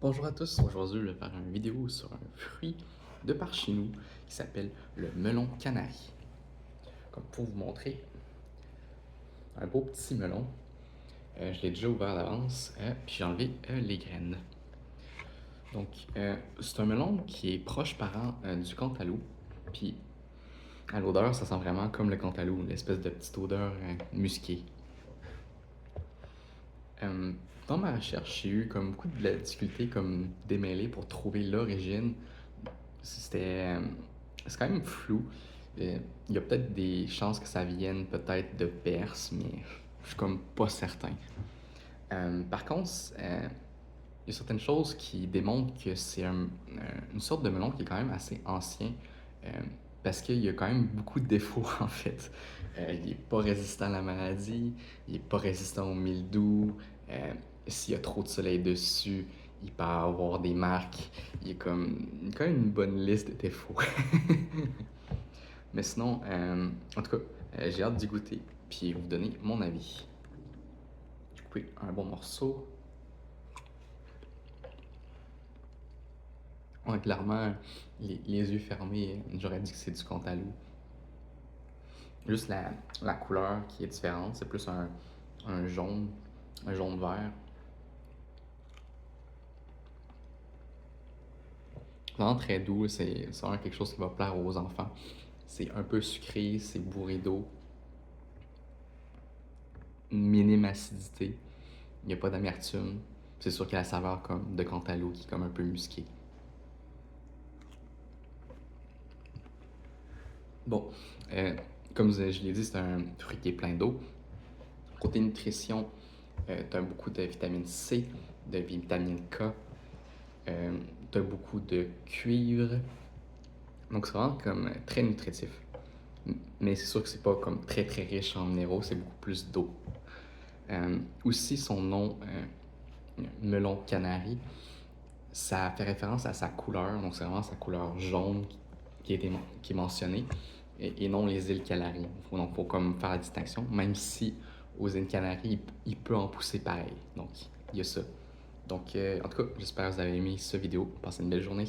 Bonjour à tous, aujourd'hui je vais faire une vidéo sur un fruit de par chez nous qui s'appelle le melon canari. Comme pour vous montrer, un beau petit melon. Je l'ai déjà ouvert d'avance, puis j'ai enlevé les graines. Donc c'est un melon qui est proche parent du cantaloupe, puis à l'odeur ça sent vraiment comme le cantaloupe, l'espèce de petite odeur musquée. Euh, Dans ma recherche, j'ai eu comme beaucoup de la difficulté comme démêler pour trouver l'origine. C'était c'est quand même flou. Il y a peut-être des chances que ça vienne peut-être de Perse, mais je suis comme pas certain. Par contre, il y a certaines choses qui démontrent que c'est une sorte de melon qui est quand même assez ancien, euh, parce qu'il y a quand même beaucoup de défauts en fait. Il n'est pas résistant à la maladie, il n'est pas résistant au mildiou, s'il y a trop de soleil dessus, il peut avoir des marques, il est comme quand même une bonne liste de défauts. Mais sinon, en tout cas, j'ai hâte d'y goûter, puis vous donner mon avis. J'ai coupé un bon morceau. Ouais, clairement, les yeux fermés, j'aurais dit que c'est du cantaloupe. Juste la couleur qui est différente, c'est plus un jaune, un jaune vert. C'est vraiment très doux, c'est vraiment quelque chose qui va plaire aux enfants. C'est un peu sucré, c'est bourré d'eau, une minime acidité, il n'y a pas d'amertume. C'est sûr qu'il y a la saveur comme de cantaloupe qui est comme un peu musquée. Bon, euh, comme je l'ai dit, c'est un fruit qui est plein d'eau. Côté nutrition, tu as beaucoup de vitamine C, de vitamine K, tu as beaucoup de cuivre. Donc c'est vraiment comme très nutritif. Mais c'est sûr que c'est pas comme très très riche en minéraux, c'est beaucoup plus d'eau. Aussi son nom, melon canari, ça fait référence à sa couleur, donc c'est vraiment sa couleur jaune qui est mentionnée, et non les îles Canaries. Donc il faut comme faire la distinction, même si aux îles Canaries, il peut en pousser pareil. Donc il y a ça. Donc en tout cas, j'espère que vous avez aimé cette vidéo. Passez une belle journée.